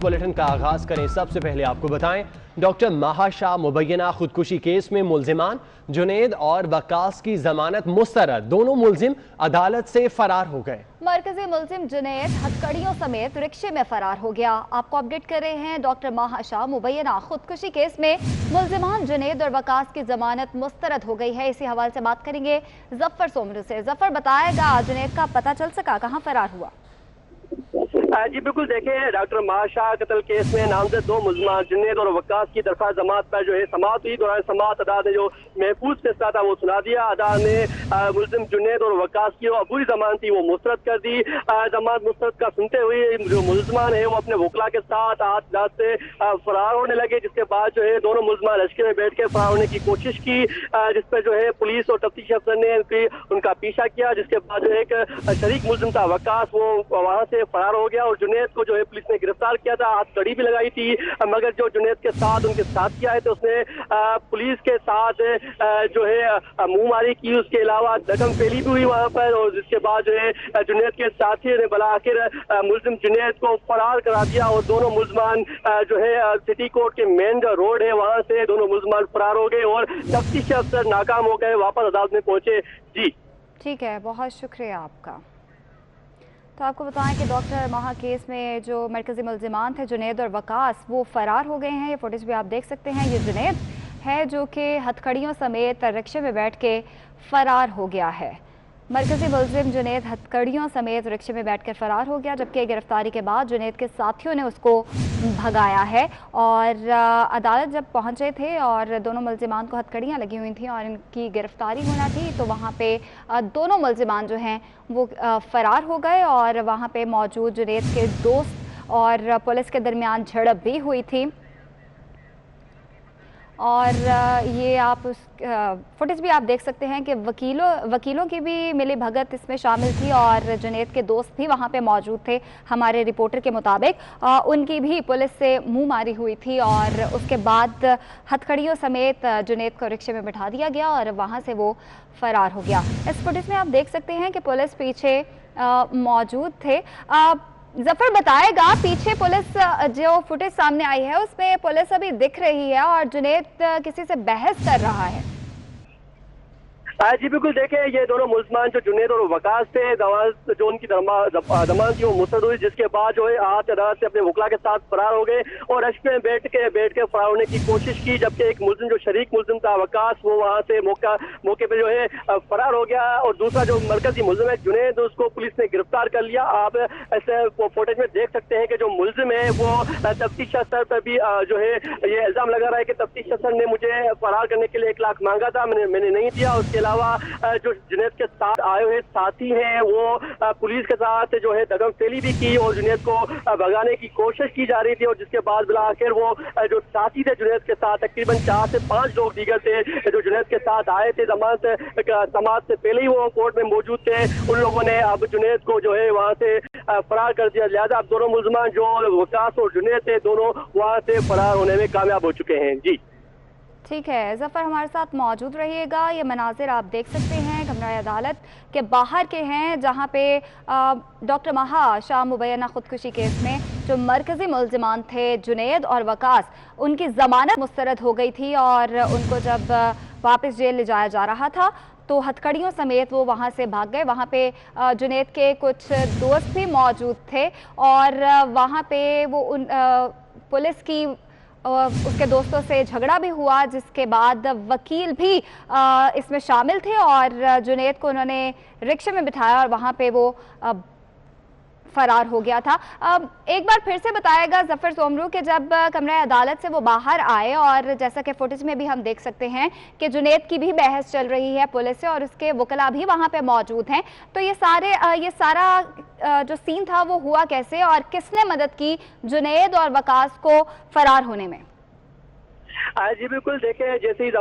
Bulletin का आगाज करें। सबसे पहले आपको बताएं, डॉक्टर महाशाह मुबैना खुदकुशी केस में मुल्जिमान जुनैद और वकास की जमानत मुस्तरद। दोनों मुल्जिम अदालत से फरार हो गए। मरकजी मुल्जिम जुनैद हथकड़ियों समेत रिक्शे में फरार हो गया। आपको अपडेट कर रहे हैं, डॉक्टर महाशाह मुबैना खुदकुशी केस में मुल्जिमान जुनैद और वकास की जमानत मुस्तरद हो गई है। इसी हवाले से बात करेंगे जफर सोमरू से। जफर बताएगा, जुनैद का पता चल सका, कहाँ फरार हुआ? जी बिल्कुल, देखें, डॉक्टर महाशाह कत्ल केस में नामजद दो मुल्जिमान जुनैद और वकास की दरख्वास्त जमात पर जो है समाअत हुई। दौरान समाअत अदालत ने जो महफूज फैसला था वो सुना दिया। अदालत ने मुल्जिम जुनैद और वकास की अबूरी जमानत थी वो मुस्तरद कर दी। जमानत मुस्तरद का सुनते हुए जो मुल्जिमान है वो अपने वकला के साथ आज अदालत से फरार होने लगे, जिसके बाद जो है दोनों मुल्जिमान लश्कर में बैठ के फरार होने की कोशिश की, जिस पर जो है पुलिस और तफ्तीशी अफसर ने उनका पीछा किया। जिसके बाद जो एक शरीक मुल्जिम था वकास, वो वहाँ से फरार हो गया और जुनैद को जो है पुलिस ने गिरफ्तार किया था। हाथ कड़ी भी लगाई थी, मगर जो जुनैद के साथ उनके साथ किया है तो उसने पुलिस के साथ जो है मुंहमारी की। उसके अलावा दगम फेली भी हुई वहां पर, और जिसके बाद जो है जुनैद के साथी ने भला आखिर मुल्जिम जुनैद को फरार करा दिया और दोनों मुल्जिमान जो है सिटी कोर्ट के मेन जो रोड है वहां से दोनों मुल्जिमान फरार हो गए और तफ्तीशी अफसर नाकाम हो गए, वापस अदालत में पहुंचे। जी ठीक है, बहुत शुक्रिया आपका। तो आपको बताएं कि डॉक्टर महा केस में जो मरकजी मुल्जिमान थे जुनैद और वकास, वो फरार हो गए हैं। ये फुटेज भी आप देख सकते हैं। ये जुनैद है जो कि हथकड़ियों समेत रिक्शे में बैठ के फरार हो गया है। मरकजी मुल्जिम जुनैद हथकड़ियों समेत रिक्शे में बैठकर फरार हो गया, जबकि गिरफ्तारी के बाद जुनैद के साथियों ने उसको भगाया है। और अदालत जब पहुंचे थे और दोनों मुल्जिमान को हथकड़ियां लगी हुई थी और इनकी गिरफ्तारी होना थी, तो वहां पे दोनों मुल्जिमान जो हैं वो फरार हो गए और वहां पे मौजूद जुनैद के दोस्त और पुलिस के दरमियान झड़प भी हुई थी। और ये आप उस फुटेज भी आप देख सकते हैं कि वकीलों की भी मिली भगत इसमें शामिल थी और जुनैद के दोस्त भी वहाँ पे मौजूद थे। हमारे रिपोर्टर के मुताबिक उनकी भी पुलिस से मुंह मारी हुई थी और उसके बाद हथकड़ियों समेत जुनैद को रिक्शे में बिठा दिया गया और वहाँ से वो फरार हो गया। इस फुटेज में आप देख सकते हैं कि पुलिस पीछे मौजूद थे। जफर बताएगा, पीछे पुलिस जो फुटेज सामने आई है उसमें पुलिस अभी दिख रही है और जुनैद किसी से बहस कर रहा है। जी बिल्कुल, देखें, ये दोनों मुल्जिमान जो जुनैद और वकास थे, जो उनकी जमानत थी वो मुस्तरद हुई, जिसके बाद जो है आज अदालत से अपने वकला के साथ फरार हो गए और रश में बैठ के फरार होने की कोशिश की, जबकि एक मुल्जिम जो शरीक मुल्जिम था वकास, वो वहाँ से मौके पे जो है फरार हो गया। और दूसरा जो मरकजी मुल्जिम है जुनैद, उसको पुलिस ने गिरफ्तार कर लिया। आप ऐसे फुटेज में देख सकते हैं कि जो मुल्जिम है वो तफ्तीश अफसर पर भी जो है ये इल्जाम लगा रहा है कि तफ्तीश अफसर ने मुझे फरार करने के लिए 1 लाख मांगा था, मैंने नहीं दिया। उसके जो जुनैद के साथ आए हुए साथी हैं वो पुलिस के साथ जो है दगम फेली भी की और जुनैद को भगाने की कोशिश की जा रही थी। और जिसके बाद बिला आखिर वो जो साथी थे जुनैद के साथ, तकरीबन 4 से 5 लोग दीगर थे जो जुनैद के साथ आए थे, समाज से पहले ही वो कोर्ट में मौजूद थे। उन लोगों ने अब जुनैद को जो है वहाँ से फरार कर दिया। लिहाजा अब दोनों मुल्जिमान जो वकास और जुनैद थे दोनों वहाँ से फरार होने में कामयाब हो चुके हैं। जी ठीक है, जफर हमारे साथ मौजूद रहिएगा। ये मनाजिर आप देख सकते हैं कमरा अदालत के बाहर के हैं, जहाँ पे डॉक्टर महाशाह मुबैना खुदकुशी केस में जो मरकजी मुल्जिमान थे जुनैद और वकास, उनकी ज़मानत मुस्तरद हो गई थी और उनको जब वापस जेल ले जाया जा रहा था तो हथकड़ियों समेत वो वहाँ से भाग गए। वहाँ पे जुनैद के कुछ दोस्त भी मौजूद थे और वहाँ पे वो पुलिस की उसके दोस्तों से झगड़ा भी हुआ, जिसके बाद वकील भी इसमें शामिल थे और जुनैद को उन्होंने रिक्शे में बिठाया और वहाँ पे वो फरार हो गया था। एक बार फिर से बताएगा जफर सोमरू कि जब कमरा अदालत से वो बाहर आए और जैसा कि फुटेज में भी हम देख सकते हैं कि जुनैद की भी बहस चल रही है पुलिस से और उसके वकला भी वहाँ पे मौजूद हैं, तो ये सारा जो सीन था वो हुआ कैसे और किसने मदद की जुनैद और वकास को फरार होने में? जी बिल्कुल, देखें जैसे ही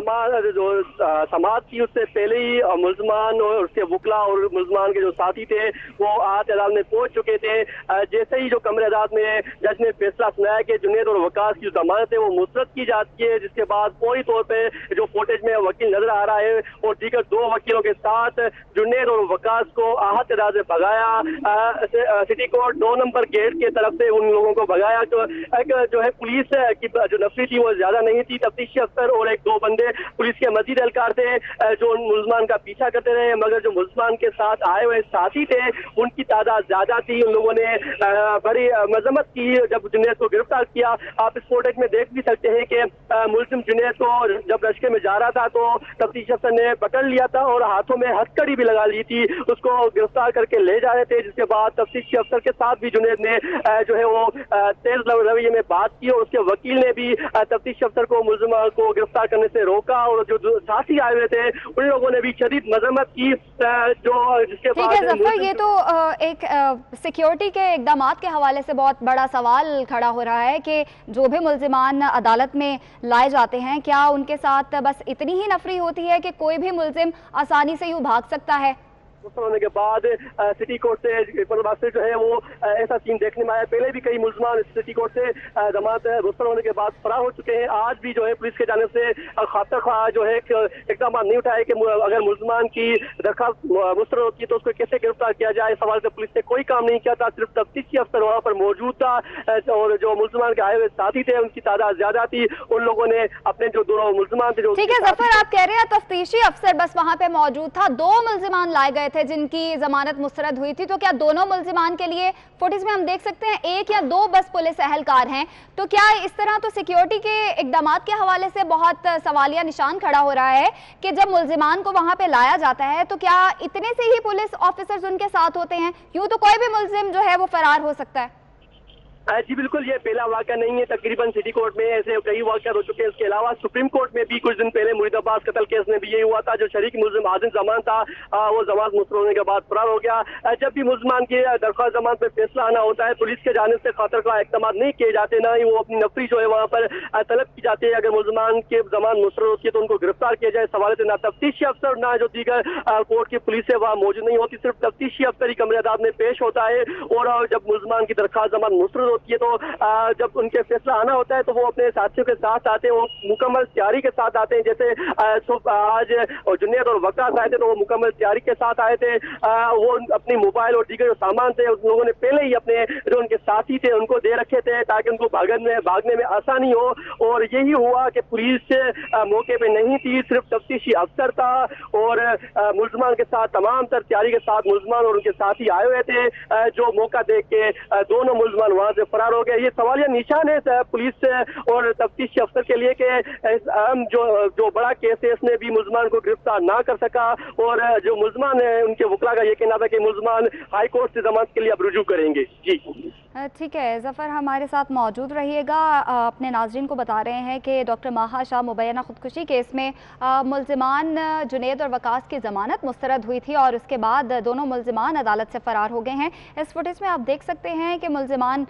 समाप्त की उससे पहले ही मुल्ज़मान और उसके वकला और मुल्ज़मान के जो साथी थे वो आहत अदालत में पहुंच चुके थे। जैसे ही जो कमरे अदालत में जज ने फैसला सुनाया कि जुनैद और वकास की जो जमानत है वो मुस्तरद की जाती है, जिसके बाद फौरी तौर पर जो फुटेज में वकील नजर आ रहा है और दीगर 2 वकीलों के साथ जुनैद और वकास को आहत अदालत में भगाया। सिटी कोर्ट 2 नंबर गेट के तरफ से उन लोगों को भगाया। तो एक जो है पुलिस की जो नफरी थी वो ज्यादा नहीं थी। तफ्तीशी अफसर और 1-2 बंदे पुलिस के मजीद एहलकार थे जो उन मुल्ज़मान का पीछा करते रहे, मगर जो मुल्ज़मान के साथ आए हुए साथी थे उनकी तादाद ज्यादा थी। उन लोगों ने बड़ी मजम्मत की जब जुनैद को गिरफ्तार किया। आप इस फुटेज में देख भी सकते हैं कि मुल्ज़िम जुनैद को जब रश्के में जा रहा था तो तफ्तीशी अफसर ने पकड़ लिया था और हाथों में हथकड़ी भी लगा ली थी, उसको गिरफ्तार करके ले जा रहे थे। जिसके बाद तफ्तीशी अफसर के साथ भी जुनैद ने जो है वो तेज रवैये में बात की और उसके वकील ने भी तफ्तीशी अफसर को मुल्ज़िमा को गिरफ्तार करने से रोका और जो साथी आए हुए थे उन लोगों ने भी शदीद मजम्मत की। जो जिसके बाद ठीक है जफर, ये तो एक सिक्योरिटी के इकदाम के हवाले से बहुत बड़ा सवाल खड़ा हो रहा है कि जो भी मुल्ज़िमान अदालत में लाए जाते हैं क्या उनके साथ बस इतनी ही नफरी होती है कि कोई भी मुल्ज़िम आसानी से यूँ भाग सकता है? होने के बाद सिटी कोर्ट से जो है वो ऐसा सीन देखने में आया। पहले भी कई मुल्ज़मान सिटी कोर्ट से जमानत रुस्तर होने के बाद फरार हो चुके हैं। आज भी जो है पुलिस के जाने से खातर खा जो है इकदाम नहीं उठाए कि अगर मुल्ज़मान की दरखास्त मुस्तरद होती है तो उसको कैसे गिरफ्तार किया जाए। इस सवाल से पुलिस ने कोई काम नहीं किया था, सिर्फ तफ्तीशी अफसर वहाँ पर मौजूद था और जो मुल्ज़मान के आए हुए साथी थे उनकी तादाद ज्यादा थी। उन लोगों ने अपने जो 2 मुल्ज़मान थे जो ठीक है जफर, आप कह रहे हैं तफ्तीशी अफसर बस वहाँ पे मौजूद था, 2 मुल्ज़िमान लाए गए थे जिनकी जमानत मुस्तरद हुई थी, तो क्या दोनों मुल्ज़िमान के लिए फुटेज में हम देख सकते हैं 1 या 2 बस पुलिस एहलकार हैं? तो क्या इस तरह तो सिक्योरिटी के इकदाम के हवाले से बहुत सवालिया निशान खड़ा हो रहा है कि जब मुल्ज़िमान को वहां पे लाया जाता है तो क्या इतने से ही पुलिस ऑफिसर्स उनके साथ होते हैं? यूं तो कोई भी मुल्ज़िम जो है वो फरार हो सकता है। जी बिल्कुल, ये पहला वाक़या नहीं है, तकरीबन सिटी कोर्ट में ऐसे कई वाक़या हो चुके हैं। इसके अलावा सुप्रीम कोर्ट में भी कुछ दिन पहले मुरीद अब्बास कत्ल केस में भी यही हुआ था। जो शरीक मुल्ज़िम आज़िम ज़मान था वो जमानत मुस्तरद होने के बाद फरार हो गया। जब भी मुल्ज़मान की दरख्वास्त जमानत पे फैसला आना होता है पुलिस के जाने से खातर का इक़दाम नहीं किए जाते, ना ही वो अपनी नफरी जो है वहाँ पर तलब की जाती है। अगर मुल्ज़मान की जमानत मुस्तरद होती है तो उनको गिरफ्तार किया जाए। सवाल से ना तफ्तीशी अफसर ना जो दीगर कोर्ट की पुलिस है वहाँ मौजूद नहीं होती, सिर्फ तफ्तीशी अफसर ही कमरे अदालत में पेश होता है। और जब मुल्ज़मान की दरख्वास्त जमानत मुस्तरद होती है तो जब उनके फैसला आना होता है तो वो अपने साथियों के साथ आते हैं, वो मुकम्मल तैयारी के साथ आते हैं। जैसे आज जुनैद और वकास आए थे तो वो मुकम्मल तैयारी के साथ आए थे। वो अपनी मोबाइल और दीगर जो सामान थे उन लोगों ने पहले ही अपने जो उनके साथी थे उनको दे रखे थे ताकि उनको भागने में आसानी हो। और यही हुआ कि पुलिस मौके पे नहीं थी, सिर्फ तफ्तीशी अफसर था और मुल्ज़मान के साथ तमाम तर तैयारी के साथ मुल्ज़मान और उनके साथी आए हुए थे। जो मौका देख के दोनों मुल्ज़मान वहां से फरार हो गए। ये सवालिया निशान है पुलिस और तफ्तीशी अफसर के लिए कि जो बड़ा केस है इसने भी मुल्ज़मान को गिरफ्तार ना कर सका। और जो मुल्ज़मान है उनके वकला का ये कहना था कि मुल्ज़मान हाई कोर्ट से जमानत के लिए अब रुजू करेंगे। जी ठीक है जफर, हमारे साथ मौजूद रहिएगा। अपने नाजरीन को बता रहे हैं कि डॉक्टर माहा शाह मुबैना खुदकुशी केस में मुल्ज़िमान जुनैद और वकास की ज़मानत मुस्तरद हुई थी और उसके बाद दोनों मुल्ज़िमान अदालत से फ़रार हो गए हैं। इस फुटेज में आप देख सकते हैं कि मुल्ज़िमान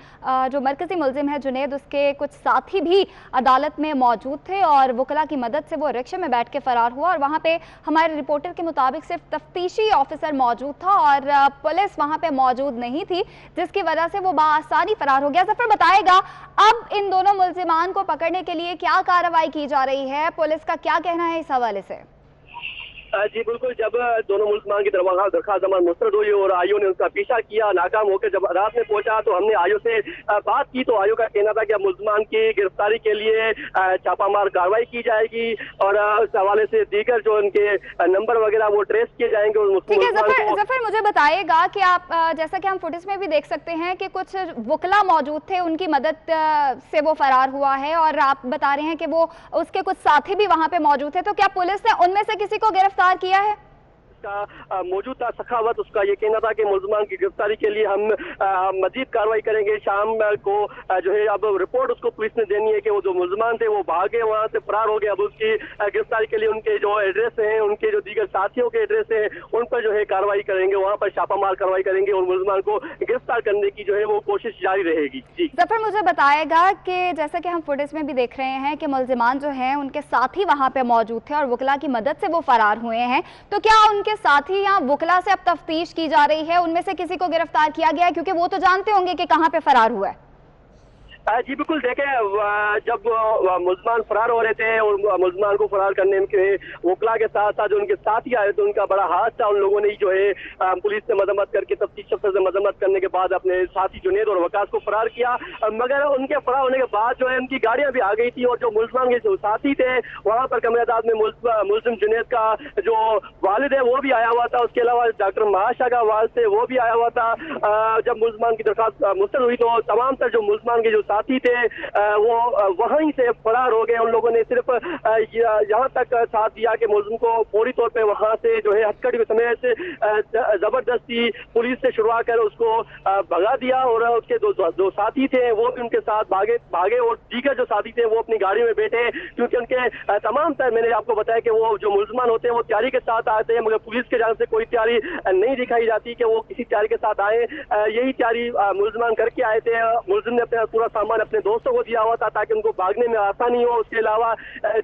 जो मरकज़ी मुल्ज़िम है जुनैद, उसके कुछ साथी भी अदालत में मौजूद थे और वकला की मदद से वो रिक्शे में बैठ के फ़रार हुआ और वहाँ पर हमारे रिपोर्टर के मुताबिक सिर्फ तफ्तीशी ऑफिसर मौजूद था और पुलिस वहाँ पर मौजूद नहीं थी, जिसकी वजह से वो आसानी फरार हो गया। जफर बताएगा अब इन दोनों मुल्ज़िमान को पकड़ने के लिए क्या कार्रवाई की जा रही है, पुलिस का क्या कहना है इस हवाले से? जी बिल्कुल, जब दोनों मुल्ज़िमान की दरख्वास्त जमानत मुस्तरद हुई और आईओ ने उनका पीछा किया, नाकाम होकर जब अदालत में पहुंचा तो हमने आईओ से बात की तो आईओ का कहना था कि अब मुल्ज़िमान की गिरफ्तारी के लिए छापामार कार्रवाई की जाएगी और इस हवाले से दीगर जो उनके नंबर वगैरह वो ट्रेस किए जाएंगे। ठीक है जफर, मुझे बताइएगा कि आप जैसा कि हम फुटेज में भी देख सकते हैं कि कुछ वकला मौजूद थे, उनकी मदद से वो फरार हुआ है और आप बता रहे हैं कि वो उसके कुछ साथी भी वहाँ पे मौजूद थे, तो क्या पुलिस ने उनमें से किसी को गिरफ्तार किया है? जिसका मौजूद था सखावत, उसका ये कहना था कि मुलजमान की गिरफ्तारी के लिए हम मजीद कार्रवाई करेंगे। शाम को जो है अब रिपोर्ट उसको पुलिस ने देनी है कि वो जो मुलजमान थे वो भागे, वहां से फरार हो गए। अब उसकी गिरफ्तारी के लिए उनके जो एड्रेस हैं, उनके जो दीगर साथियों के एड्रेस हैं, उन पर जो है कार्रवाई करेंगे, वहां पर छापामार कार्रवाई करेंगे और मुलजमान को गिरफ्तार करने की जो है वो कोशिश जारी रहेगी। जी जफर, मुझे बताएगा कि जैसा कि हम फुटेज में भी देख रहे हैं कि मुलजिमान जो हैं उनके साथी वहां पे मौजूद थे और वकला की मदद से वो फरार हुए हैं, तो क्या उनके साथी या वकला से अब तफ्तीश की जा रही है, उनमें से किसी को गिरफ्तार किया गया है? क्योंकि वो तो जानते होंगे कि कहां पे फरार हुआ है। जी बिल्कुल, देखें जब मुलजमान फरार हो रहे थे और मुलजमान को फरार करने के वकला के साथ साथ जो उनके साथी आए थे उनका बड़ा हाथ था। उन लोगों ने जो है पुलिस से मजम्मत करके, तफ्तीश अफसर से मजम्मत करने के बाद अपने साथी जुनैद और वकास को फरार किया, मगर उनके फरार होने के बाद जो है उनकी गाड़ियां भी आ गई थी और जो मुलजमान के जो साथी थे वहां पर कमरेदार में मुलजिम जुनैद का जो वालिद है वो भी आया हुआ था। उसके अलावा डॉक्टर महाशा का वालिद थे वो भी आया हुआ था। जब मुलजमान की दरखास्त मुस्तरद हुई तो तमाम तर जो मुलजमान के जो साथी थे वो वहीं से फरार हो गए। उन लोगों ने सिर्फ यहाँ तक साथ दिया कि मुलजिम को फौरी तौर पे वहां से जो है हथकड़ी समेत जबरदस्ती पुलिस से शुरुआत कर उसको भगा दिया और उसके दो साथी थे वो भी उनके साथ भागे और दीगर जो साथी थे वो अपनी गाड़ी में बैठे, क्योंकि उनके तमाम तर मैंने आपको बताया कि वो जो मुलजमान होते हैं वो तैयारी के साथ आते हैं, मगर पुलिस के जान से कोई तैयारी नहीं दिखाई जाती कि वो किसी तैयारी के साथ आए। यही तैयारी मुलजमान करके आए थे। मुलजिम ने अपना पूरा सामान अपने दोस्तों को दिया हुआ था ताकि उनको भागने में आसानी हो। उसके अलावा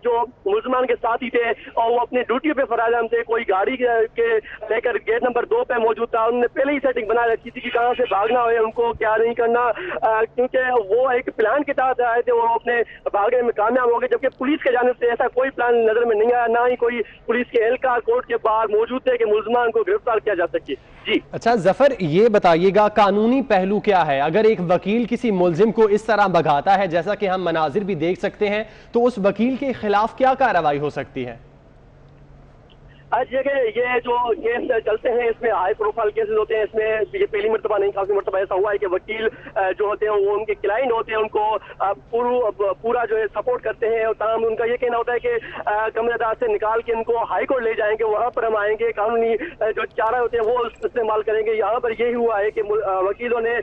जो मुलजमान के साथी थे और वो अपनी ड्यूटी पे फराजम थे, कोई गाड़ी के लेकर गेट नंबर 2 पे मौजूद था। उन्होंने पहले ही सेटिंग बना रखी थी कि कहां से भागना है, उनको क्या नहीं करना, क्योंकि वो एक प्लान के तहत आए थे। वो अपने भागने में कामयाब हो गए, जबकि पुलिस के जानिब से ऐसा कोई प्लान नजर में नहीं आया, ना ही कोई पुलिस के एहलकार कोर्ट के बाहर मौजूद थे कि मुलजमान को गिरफ्तार किया जा सके। जी अच्छा जफर, ये बताइएगा कानूनी पहलू क्या है? अगर एक वकील किसी मुलजिम को इस तरह भगाता है जैसा कि हम मनाजिर भी देख सकते हैं, तो उस वकील के खिलाफ क्या कार्रवाई हो सकती है? आज जगह ये जो केस चलते हैं इसमें हाई प्रोफाइल केसेस होते हैं। इसमें ये पहली मरतबा नहीं, काफी मरतबा ऐसा हुआ है कि वकील जो होते हैं वो उनके क्लाइंट होते हैं, उनको पूरा जो है सपोर्ट करते हैं और तमाम उनका ये कहना होता है कि कमरेदार से निकाल के इनको हाई कोर्ट ले जाएंगे, वहां पर हम आएंगे, कानूनी जो चारा होते हैं वो इस्तेमाल करेंगे। यहाँ पर यही हुआ है कि वकीलों ने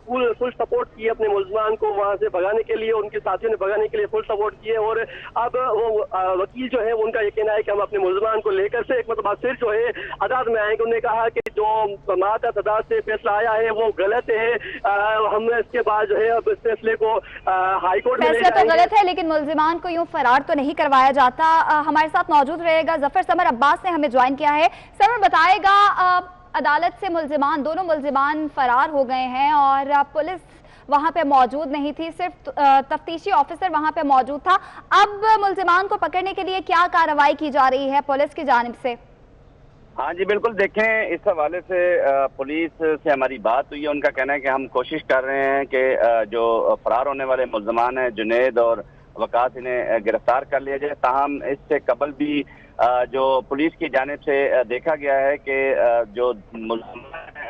फुल सपोर्ट की अपने मुलजमान को वहां से भगाने के लिए, उनके साथियों ने भगाने के लिए फुल सपोर्ट किए। और अब वो वकील जो है उनका ये कहना है कि हम अपने मुलजमान को लेकर से एक मतलब फिर जो है अदालत में आएंगे। उन्होंने कहा कि जो मातहत अदालत से फैसला आया है वो गलत है, हम इसके बाद जो है अब इस फैसले को हाई कोर्ट में ले जाएंगे। फैसला तो गलत है, लेकिन मुलजिमान को यूं फरार तो नहीं करवाया जाता। हमारे साथ मौजूद रहेगा जफर समर अब्बास ने हमें ज्वाइन किया है। समर बताएगा, अदालत से मुलजिमान, दोनों मुलजिमान फरार हो गए हैं और पुलिस वहां पे मौजूद नहीं थी, सिर्फ तफ्तीशी ऑफिसर वहां पे मौजूद था। अब मुलजिमान को पकड़ने के लिए क्या कार्रवाई की जा रही है पुलिस की जानिब से? हाँ जी बिल्कुल, देखें इस हवाले से पुलिस से हमारी बात हुई है। उनका कहना है कि हम कोशिश कर रहे हैं कि जो फरार होने वाले मुलजमान हैं जुनैद और वकास, इन्हें गिरफ्तार कर लिया जाए। ताहम इससे कबल भी जो पुलिस की जानिब से देखा गया है कि जो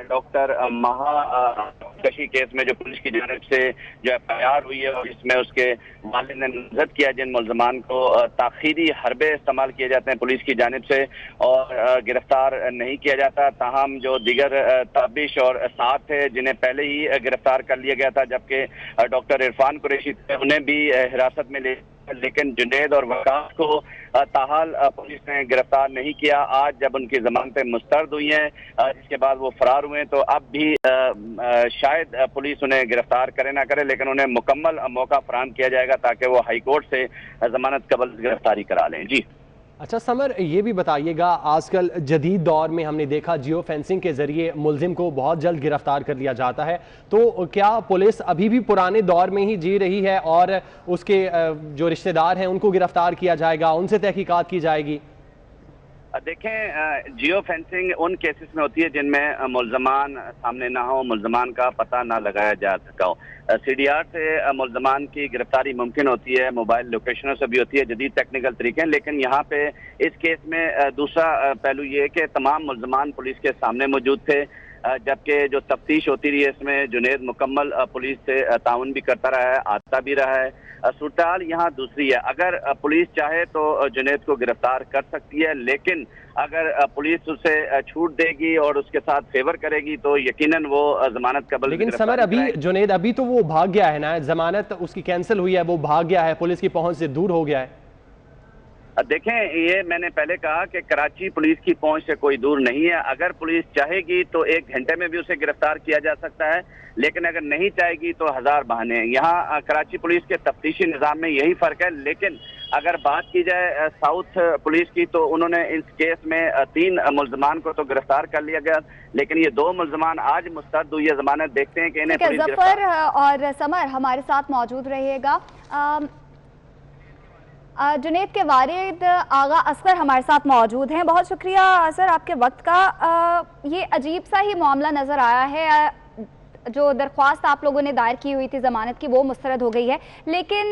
डॉक्टर महाकशी केस में जो पुलिस की जानिब से जो FIR हुई है और इसमें उसके वालिद ने नामजद किया जिन मुलजमान को ताखीरी हरबे इस्तेमाल किए जाते हैं पुलिस की जानिब से और गिरफ्तार नहीं किया जाता। ताहम जो दीगर ताबिश और साथ है जिन्हें पहले ही गिरफ्तार कर लिया गया था, जबकि डॉक्टर इरफान कुरैशी उन्हें भी हिरासत में ले, लेकिन जुनैद और वकास को ताहाल पुलिस ने गिरफ्तार नहीं किया। आज जब उनकी जमानतें मुस्तरद हुई हैं जिसके बाद वो फरार हुए, तो अब भी शायद पुलिस उन्हें गिरफ्तार करे ना करे, लेकिन उन्हें मुकम्मल मौका फराहम किया जाएगा ताकि वो हाई कोर्ट से जमानत कबल गिरफ्तारी करा लें। जी अच्छा समर, ये भी बताइएगा, आजकल जदीद दौर में हमने देखा जियो फेंसिंग के जरिए मुलजिम को बहुत जल्द गिरफ्तार कर लिया जाता है, तो क्या पुलिस अभी भी पुराने दौर में ही जी रही है और उसके जो रिश्तेदार हैं उनको गिरफ्तार किया जाएगा, उनसे तहकीकात की जाएगी? देखें जियो फेंसिंग उन केसेस में होती है जिनमें मुलजमान सामने ना हो, मुलजमान का पता ना लगाया जा सका हो। CDR से मुलजमान की गिरफ्तारी मुमकिन होती है, मोबाइल लोकेशनों से भी होती है, जदीद टेक्निकल तरीके हैं। लेकिन यहाँ पे इस केस में दूसरा पहलू ये है कि तमाम मुलजमान पुलिस के सामने मौजूद थे। जबकि जो तफ्तीश होती रही है इसमें जुनैद मुकम्मल पुलिस से ताउन भी करता रहा है, आता भी रहा है। सूरत यहाँ दूसरी है, अगर पुलिस चाहे तो जुनैद को गिरफ्तार कर सकती है, लेकिन अगर पुलिस उसे छूट देगी और उसके साथ फेवर करेगी तो यकीनन वो जमानत कबल। लेकिन समर, अभी जुनैद अभी तो वो भाग गया है ना, जमानत उसकी कैंसिल हुई है, वो भाग गया है, पुलिस की पहुंच से दूर हो गया है। देखें, ये मैंने पहले कहा कि कराची पुलिस की पहुंच से कोई दूर नहीं है। अगर पुलिस चाहेगी तो 1 घंटे में भी उसे गिरफ्तार किया जा सकता है, लेकिन अगर नहीं चाहेगी तो 1000 बहाने हैं। यहाँ कराची पुलिस के तफ्तीशी निज़ाम में यही फर्क है। लेकिन अगर बात की जाए साउथ पुलिस की तो उन्होंने इस केस में 3 मुल्ज़मान को तो गिरफ्तार कर लिया गया, लेकिन ये 2 मुल्ज़मान आज मुस्तरद हुई है जमानत। देखते हैं कि इन्हें पुलिस जफर और समर हमारे साथ मौजूद रहिएगा। जुनैद के वारिद आगा असगर हमारे साथ मौजूद हैं। बहुत शुक्रिया सर आपके वक्त का। ये अजीब सा ही मामला नज़र आया है, जो दरख्वास्त आप लोगों ने दायर की हुई थी ज़मानत की वो मुस्तरद हो गई है, लेकिन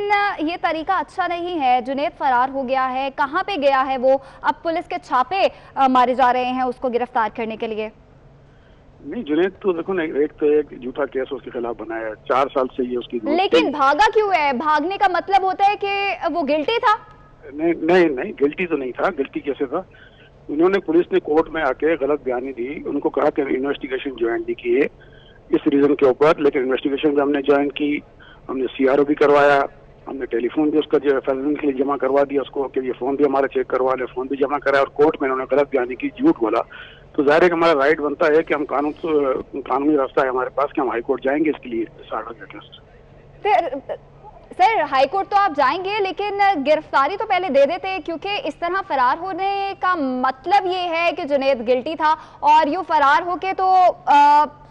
ये तरीका अच्छा नहीं है। जुनैद फरार हो गया है, कहाँ पे गया है वो? अब पुलिस के छापे मारे जा रहे हैं उसको गिरफ्तार करने के लिए। नहीं, जुनैद तो देखो ना, एक तो एक झूठा केस उसके खिलाफ बनाया है, 4 साल से ये उसकी। लेकिन भागा क्यों है? भागने का मतलब होता है कि वो गिल्टी था? नहीं, गिल्टी तो नहीं था। गिल्टी कैसे था? उन्होंने, पुलिस ने कोर्ट में आके गलत बयानी दी, उनको कहा कि इन्वेस्टिगेशन ज्वाइन नहीं की है इस रीजन के ऊपर, लेकिन इन्वेस्टिगेशन भी हमने ज्वाइन की, हमने CRO भी करवाया, हमने टेलीफोन भी उसका जो फैसले के लिए जमा करवा दिया उसको कि ये फोन भी हमारा चेक करवा ले, फोन भी जमा कराया, और कोर्ट में उन्होंने गलत बयानी की, झूठ बोला। तो जाहिर है कि हमारा राइट बनता है कि हम कानूनी रास्ता है हमारे पास कि हम हाई कोर्ट जाएंगे इसके लिए। सर हाई कोर्ट तो आप जाएंगे, लेकिन गिरफ्तारी तो पहले दे देते, क्योंकि इस तरह फरार होने का मतलब ये है कि जुनैद गिल्टी था और यूं फरार होके तो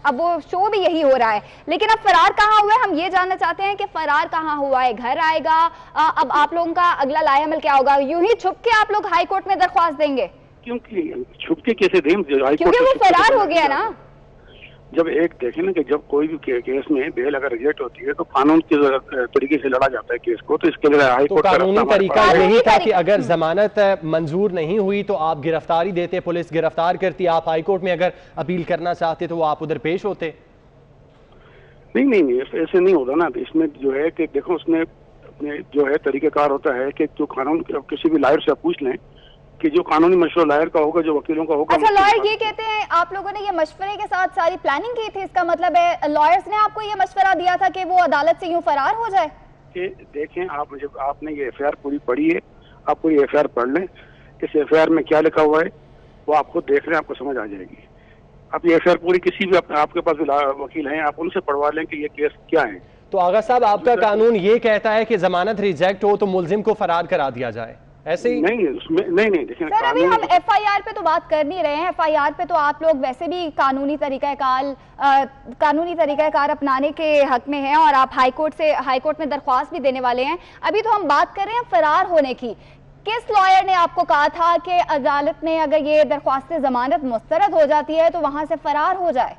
अब वो शो भी यही हो रहा है। लेकिन अब फरार कहाँ हुआ है, हम ये जानना चाहते हैं कि फरार कहाँ हुआ है। घर आएगा? अब आप लोगों का अगला लाएअमल क्या होगा? यूं ही छुप के आप लोग हाई कोर्ट में दरख्वास्त देंगे? क्योंकि छुप के कैसे दें? क्योंकि वो फरार हो गया ना। जब एक देखें ना कि जब कोई भी केस में बेल अगर रिजेक्ट होती है तो कानून के तरीके से लड़ा जाता है केस को, तो इसके लिए हाई कोर्ट कानूनी तरीका यही था कि अगर जमानत मंजूर नहीं हुई तो आप गिरफ्तारी देते, पुलिस गिरफ्तार करती, आप हाई कोर्ट में अगर अपील करना चाहते तो वो आप उधर पेश होते। नहीं, ऐसे नहीं होता ना। इसमें जो है कि देखो, उसमें जो है तरीकेकार होता है कि जो कानून, किसी भी लायर से आप पूछ लें कि जो कानूनी मशवरा लायर का होगा, जो वकीलों का होगा। अच्छा, लॉयर ये कहते हैं आप लोगों ने ये मशवरे के साथ सारी प्लानिंग की थी, इसका मतलब है लॉयर्स ने आपको ये मशवरा दिया था कि वो अदालत से यूं फरार हो जाए? कि देखें, आपने ये FIR पूरी पढ़ी है, आप पूरी FIR पढ़ लें, इस FIR में क्या लिखा हुआ है वो आप खुद देख लें, आपको समझ आ जाएगी। आप ये FIR पूरी, किसी भी आपके पास वकील हैं, आप उनसे पढ़वा लें कि ये केस क्या है। तो आगा साहब, आपका कानून ये कहता है कि जमानत रिजेक्ट हो तो मुल्जिम को फरार करा दिया जाए, ऐसे ही? नहीं, उसमें नहीं देखिए सर, अभी हम FIR पे तो बात कर नहीं रहे हैं। FIR पे तो आप लोग वैसे भी कानूनी तरीकाकार अपनाने के हक में हैं और आप हाई कोर्ट में दरख्वास्त भी देने वाले हैं। अभी तो हम बात कर रहे हैं फरार होने की। किस लॉयर ने आपको कहा था कि अदालत में अगर ये दरख्वास्त जमानत मुस्तरद हो जाती है तो वहां से फरार हो जाए?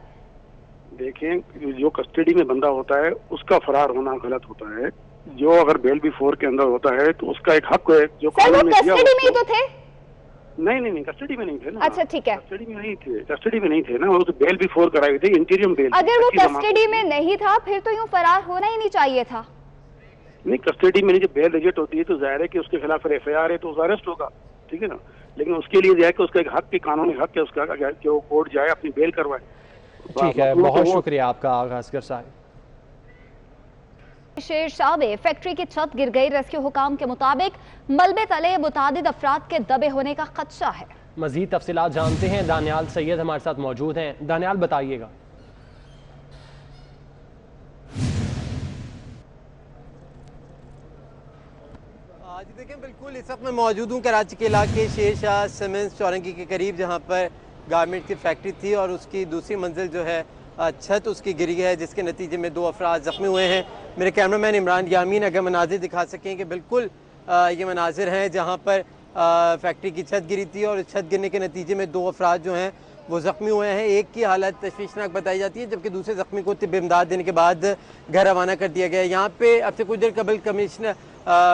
देखें, जो कस्टडी में बंदा होता है उसका फरार होना गलत होता है। जो अगर बेल बिफोर के अंदर होता है तो उसका एक हक है जो कानून ने दिया। कस्टडी में तो थे? नहीं, कस्टडी में नहीं थे ना। अच्छा, ठीक है, कस्टडी में नहीं थे ना, वो तो बेल बिफोर कराई थी, इंटीरियम बेल। अगर वो कस्टडी में नहीं था फिर तो यूं फरार होना ही नहीं चाहिए था। नहीं, कस्टडी में जब बेल रिजेक्ट होती है तो जाहिर है कि उसके खिलाफ FIR है तो उसका अरेस्ट होगा, ठीक है ना। लेकिन उसके लिए जाए कि उसका एक हक, कानूनी हक है उसका कि वो कोर्ट जाए अपनी बेल करवाए। ठीक है, बहुत शुक्रिया आपका आगा असगर साहब। शेरशाह में फैक्ट्री की छत गिर गई। रेस्क्यू हुकाम के मुताबिक मलबे तले मुतादिद अफराद के दबे होने का खदशा है। मजीद तफसीलात जानते हैं, दानियाल सैयद हमारे साथ मौजूद हैं। दानियाल, बताइएगा। आज देखें, बिल्कुल इस वक्त मैं मौजूद हूँ कराची के इलाके शेरशाह सीमेंट्स चौरंगी के करीब, जहाँ पर गारमेंट की फैक्ट्री थी और उसकी दूसरी मंजिल जो है छत उसकी गिरी है, जिसके नतीजे में 2 अफराद जख्मी हुए हैं। मेरे कैमरामैन इमरान यामीन अगर मनाजिर दिखा सकें कि बिल्कुल ये मनाजिर हैं जहाँ पर फैक्ट्री की छत गिरी थी और छत गिरने के नतीजे में 2 अफराद जो हैं वो ज़ख्मी हुए हैं। एक की हालत तशवीशनाक बताई जाती है, जबकि दूसरे ज़ख्मी को तिब्बी इमदाद देने के बाद घर रवाना कर दिया गया है। यहाँ पे अब से कुछ देर कबल कमिश्नर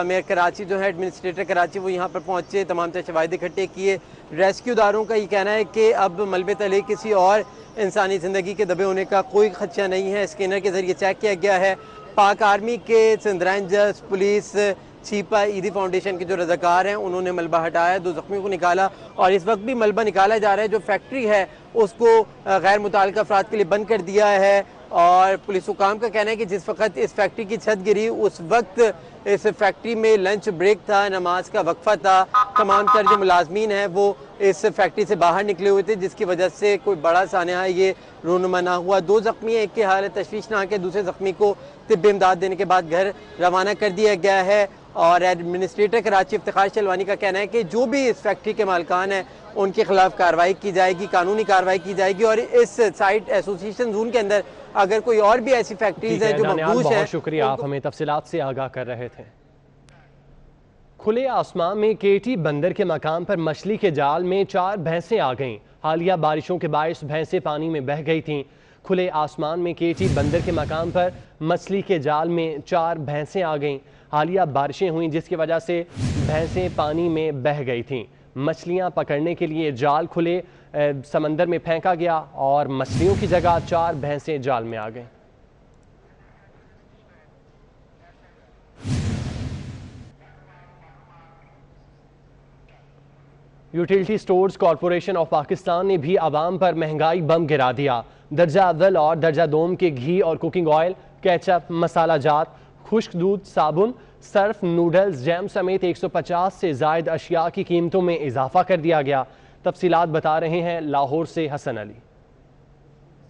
मेयर कराची जो है, एडमिनिस्ट्रेटर कराची, वो यहाँ पर पहुँचे, तमाम तर शवाहिद इकट्ठे किए। रेस्क्यूदारों का ये कहना है कि अब मलबे तले किसी और इंसानी ज़िंदगी के दबे होने का कोई खदशा नहीं है। स्कैनर के ज़रिए चेक किया गया है। पाक आर्मी के, सिंध रेंजर्स, पुलिस, छिपा ईदी फाउंडेशन के जो रज़ाकार हैं उन्होंने मलबा हटाया, 2 ज़ख्मियों को निकाला और इस वक्त भी मलबा निकाला जा रहा है। जो फैक्ट्री है उसको गैर मुताल्लिक़ अफराद के लिए बंद कर दिया है और पुलिस हुकाम का कहना है कि जिस वक्त इस फैक्ट्री की छत गिरी उस वक्त इस फैक्ट्री में लंच ब्रेक था, नमाज का वक्फा था। तमाम तर जो मुलाजमीन हैं वो इस फैक्ट्री से बाहर निकले हुए थे, जिसकी वजह से कोई बड़ा सानहा ये रूनुमा ना हुआ। 2 ज़ख्मी, एक की हालत तशवीशनाक है, दूसरे ज़ख्मी को तिब्बी इमदाद देने के बाद घर रवाना कर दिया गया है। और एडमिनिस्ट्रेटर कराची इफ्तिखार शलवानी का कहना है कि जो भी इस फैक्ट्री के मालिकान हैं उनके खिलाफ कार्रवाई की जाएगी, कानूनी कार्रवाई की जाएगी। और इस साइट एसोसिएशन जोन के अंदर अगर कोई और भी ऐसी फैक्ट्रीज हैं जो मखदूश है। शुक्रिया, आप हमें तफसीलात से आगाह कर रहे थे। खुले आसमान में केटी बंदर के मकाम पर मछली के जाल में 4 भैंसें आ गईं। हालिया बारिशों के बायस भैंसें पानी में बह गई थीं। खुले आसमान में केटी बंदर के मकाम पर मछली के जाल में 4 भैंसें आ गईं। हालिया बारिशें हुईं जिसकी वजह से भैंसें पानी में बह गई थीं। मछलियां पकड़ने के लिए जाल खुले समंदर में फेंका गया और मछलियों की जगह 4 भैंसें जाल में आ गईं। Utility stores corporation of Pakistan ने भी आवाम पर महंगाई बम गिरा दिया। दर्जा अव्वल और दर्जा दोम के घी और कुकिंग ऑयल, केचप, मसाला जात, खुश्क दूध, साबुन, सर्फ, नूडल्स, जैम समेत 150 से ज़ायद अशिया की कीमतों में इजाफा कर दिया गया। तफसीलात बता रहे हैं लाहौर से Hasan Ali.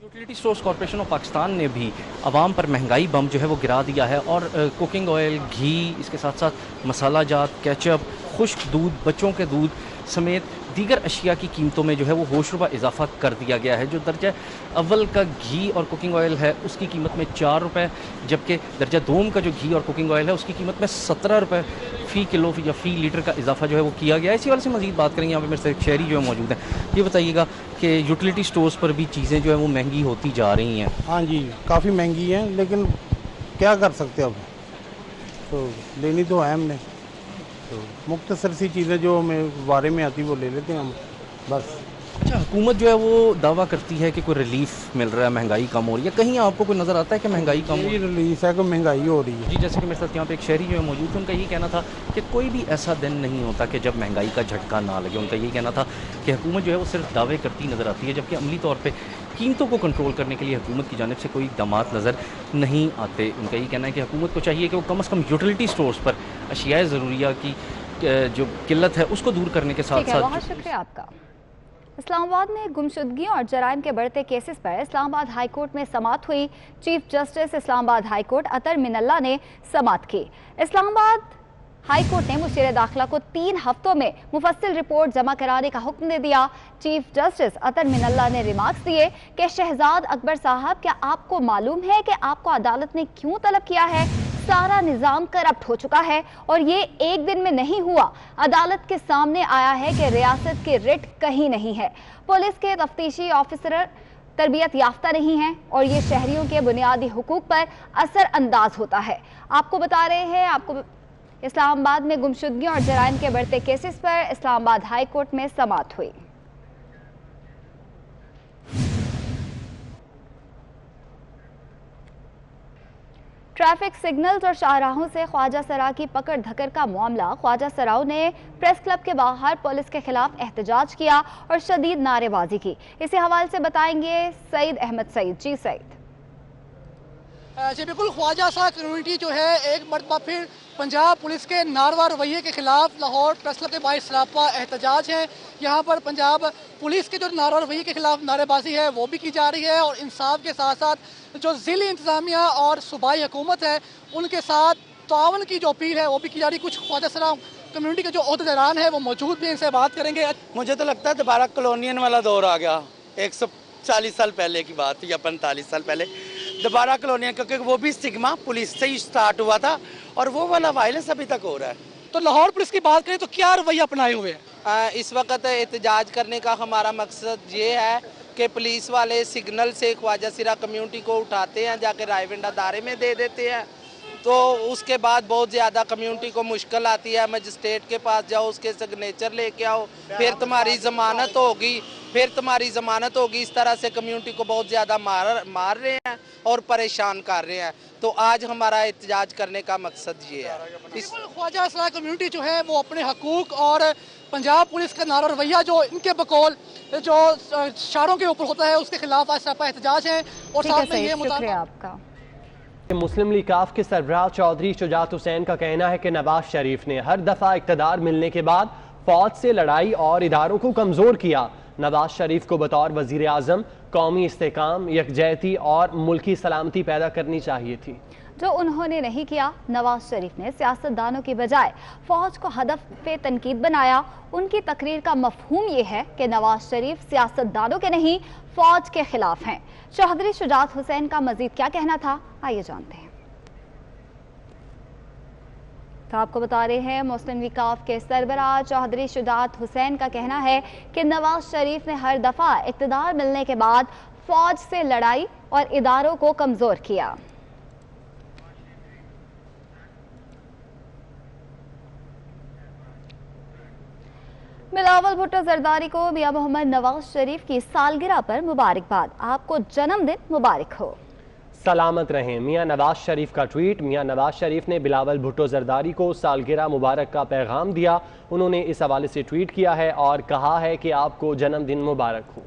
Utility stores corporation of Pakistan ने भी आवाम पर महंगाई बम जो है वो गिरा दिया है और कुकिंग ऑयल, घी, इसके साथ साथ मसाला जात, केचप, खुश्क दूध, बच्चों के दूध समेत दीगर अशिया की कीमतों में जो है वो होशरुबा इजाफा कर दिया गया है। जो दर्जा अव्वल का घी और कुकिंग ऑयल है उसकी कीमत में 4 रुपये, जबकि दर्जा दोम का जो घी और कुकिंग ऑयल है उसकी कीमत में 17 रुपये फ़ी किलो या फ़ी लीटर का इजाफा जो है वो किया गया है। इसी वाले से मज़ीद बात करेंगे। यहाँ पे मेरे से एक शहरी जो है मौजूद है। ये बताइएगा कि यूटिलिटी स्टोर्स पर भी चीज़ें जो है वो महंगी होती जा रही हैं। हाँ जी, काफ़ी महंगी हैं, लेकिन क्या कर सकते हैं, अब तो लेनी तो है हमने। तो मुख्तसर सी चीज़ें जो हमें बारे में आती वो ले लेते हैं हम बस। अच्छा, हुकूमत जो है वो दावा करती है कि कोई रिलीफ मिल रहा है, महंगाई कम हो रही है। कहीं आपको कोई नज़र आता है कि महंगाई कम हो रही है? रिलीफ है कि महंगाई हो रही है जी, जैसे कि मेरे साथ यहाँ पे एक शहरी जो है मौजूद थे, उनका यही कहना था कि कोई भी ऐसा दिन नहीं होता कि जब महंगाई का झटका ना लगे। उनका यही कहना था कि हुकूमत जो है वो सिर्फ दावे करती नज़र आती है, जबकि अमली तौर पर कीमतों को कंट्रोल करने के लिए हुकूमत की जानिब से कोई इक़दामात नज़र नहीं आते। उनका यही कहना है कि हुकूमत को चाहिए कि वो कम से कम यूटिलिटी स्टोर्स पर अशियाए ज़रूरिया की जो किल्लत है उसको दूर करने के साथ साथ। बहुत शुक्रिया आपका। इस्लामाबाद में गुमशुदगी और जराइम के बढ़ते केसेस पर इस्लामाबाद हाई कोर्ट में समाअत हुई। Chief justice Islamabad high court Athar Minallah ने समाअत की। इस्लामाबाद हाई कोर्ट ने मुशीर दाखिला को 3 हफ्तों में मुफस्सिल रिपोर्ट जमा कराने का हुक्म दे दिया। चीफ जस्टिस अतर मिनल्ला ने रिमार्क्स दिए कि शहजाद अकबर साहब, क्या आपको मालूम है कि आपको अदालत ने क्यों तलब किया है? सारा निज़ाम करप्ट हो चुका है और ये एक दिन में नहीं हुआ। अदालत के सामने आया है कि रियासत की रिट कहीं नहीं है, पुलिस के तफ्तीशी ऑफिसर तरबियत याफ्ता नहीं है और ये शहरियों के बुनियादी हुकूक पर असर अंदाज होता है। आपको बता रहे हैं, आपको इस्लामाबाद में गुमशुदगी और जराइम के बढ़ते केसेस पर इस्लामाबाद हाई कोर्ट में समाअत हुई। ट्रैफिक सिग्नल्स और शाहराहों से ख्वाजा सरा की पकड़ धकर का मामला। ख्वाजा सराओं ने प्रेस क्लब के बाहर पुलिस के खिलाफ एहतजाज किया और शदीद नारेबाजी की। इसी हवाले से बताएंगे सईद अहमद सईद। जी सईद। जी बिल्कुल, ख्वाजा सरा कम्युनिटी जो है एक मरतबा फिर पंजाब पुलिस के नारवा रवैये के खिलाफ लाहौर प्रेस क्लब के बाहर सरापा एहतजाज है। यहाँ पर पंजाब पुलिस के जो नारवा रवैये के खिलाफ नारेबाजी है वो भी की जा रही है और इंसाफ के साथ साथ जो ज़िली इंतज़ामिया और सूबाई हुकूमत है उनके साथ तावन की जो अपील है वो भी की जा रही है। कुछ ख्वाजा सरा कम्युनिटी के जो ओहदेदारान है वो मौजूद भी, इनसे बात करेंगे। मुझे तो लगता है दोबारा कॉलोनियन वाला दौर आ गया। 140 साल पहले की बात या 45 साल पहले दोबारा कॉलोनियन, क्योंकि वो भी स्टिग्मा पुलिस से ही स्टार्ट हुआ था और वो वाला वायलेंस अभी तक हो रहा है। तो लाहौर पुलिस की बात करें तो क्या रवैया अपनाए हुए हैं? इस वक्त एहतजाज करने का हमारा मकसद ये है कि पुलिस वाले सिग्नल से ख्वाजा सिरा कम्युनिटी को उठाते हैं, जाके रायविंड अदारे में दे देते हैं। तो उसके बाद बहुत ज़्यादा कम्युनिटी को मुश्किल आती है, मजिस्ट्रेट के पास जाओ, उसके सिग्नेचर लेके आओ, फिर तुम्हारी ज़मानत होगी, इस तरह से कम्युनिटी को बहुत ज़्यादा मार रहे हैं और परेशान कर रहे हैं। तो आज हमारा एहतजाज करने का मकसद ये है। ख्वाजा असरा कम्युनिटी जो है वो अपने हकूक़ और पंजाब पुलिस का नारा रवैया जो इनके बकौल जो शारों के ऊपर होता है उसके खिलाफ आज सरापा एहतजाज है। और साथ में ये शुक्रिया आपका। मुस्लिम लीग काफ के सरबराह चौधरी शुजात हुसैन का कहना है कि नवाज शरीफ ने हर दफा इक़्तिदार मिलने के बाद फौज से लड़ाई और इदारों को कमजोर किया। नवाज शरीफ को बतौर वजीर आजम कौमी इस्तेकाम, यकजहती और मुल्की सलामती पैदा करनी चाहिए थी, जो उन्होंने नहीं किया। नवाज शरीफ ने सियासतदानों की बजाय फौज को हदफ पे तनकीद बनाया। उनकी तकरीर का मफहूम ये है कि नवाज शरीफ सियासतदानों के नहीं फौज के खिलाफ हैं। चौधरी शुजात हुसैन का मजीद क्या कहना था, आइए जानते हैं। तो आपको बता रहे हैं मुस्लिम लीग काफ के सरबराह चौधरी शुजात हुसैन का कहना है कि नवाज शरीफ ने हर दफा इक़्तिदार मिलने के बाद फौज से लड़ाई और इदारों को कमजोर किया। बिलावल भुट्टो जरदारी को मियां मोहम्मद नवाज शरीफ की सालगिरह पर मुबारकबाद। आपको जन्मदिन मुबारक हो। सलामत रहें। मियां नवाज शरीफ का ट्वीट। मियां नवाज शरीफ ने बिलावल भुट्टो जरदारी को सालगिरह मुबारक का पैगाम दिया। उन्होंने इस हवाले से ट्वीट किया है और कहा है कि आपको जन्मदिन मुबारक हो।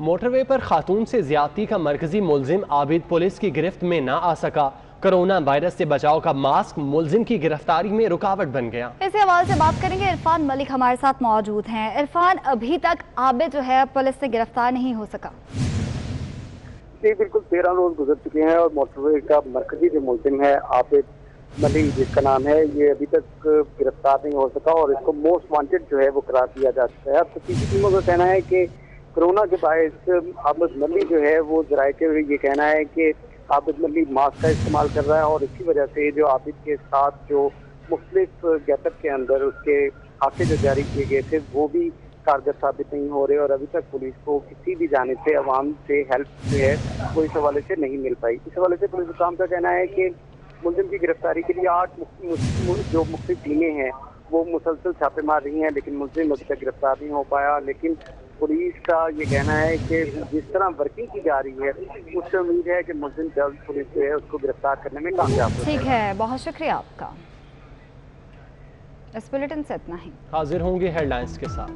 मोटरवे पर खातून से ज्यादती का मरकजी मुलजिम आबिद पुलिस की गिरफ्त में ना आ सका। कोरोना वायरस से बचाव का मास्क मुलजिम की गिरफ्तारी में रुकावट बन गया। इस हवाले से बात करेंगे। इरफान मलिक हमारे साथ मौजूद हैं। इरफान, अभी तक आबिद जो है पुलिस से गिरफ्तार नहीं हो सका। जी बिल्कुल, 13 रोज गुजर चुके हैं और मोटरवे का मरकजी जो मुलजिम है आबिद मलिक जिसका नाम है, ये अभी तक गिरफ्तार नहीं हो सका और इसको मोस्ट वांटेड जो है वो करार दिया जा चुका है। अब किसी टीमों का कहना है कि कोरोना के बायस आबिद मलिक जो है वो जराये के ये कहना है कि आबिद मलिक मास्क का इस्तेमाल कर रहा है और इसी वजह से जो आबिद के साथ जो मुख्तलिफ गेटअप के अंदर उसके हादसे जो जारी किए गए थे वो भी कारगर साबित नहीं हो रहे और अभी तक पुलिस को किसी भी जानिब से अवाम से हेल्प जो है वो इस हवाले से नहीं मिल पाई। इस हवाले से पुलिस हुकाम का कहना है कि मुलजिम की गिरफ्तारी के लिए 8 जो मुख्तलिफ टीमें हैं वो मुसलसल छापे मार रही हैं, लेकिन मुलजिम अभी तक गिरफ्तार नहीं हो पाया। लेकिन पुलिस का ये कहना है कि जिस तरह वर्किंग की जा रही है उससे उम्मीद है कि मुलजिम जल्द पुलिस जो है उसको गिरफ्तार करने में कामयाब हो। ठीक है, बहुत शुक्रिया आपका। इस बुलेटिन से इतना ही। हाजिर होंगे हेडलाइंस के साथ।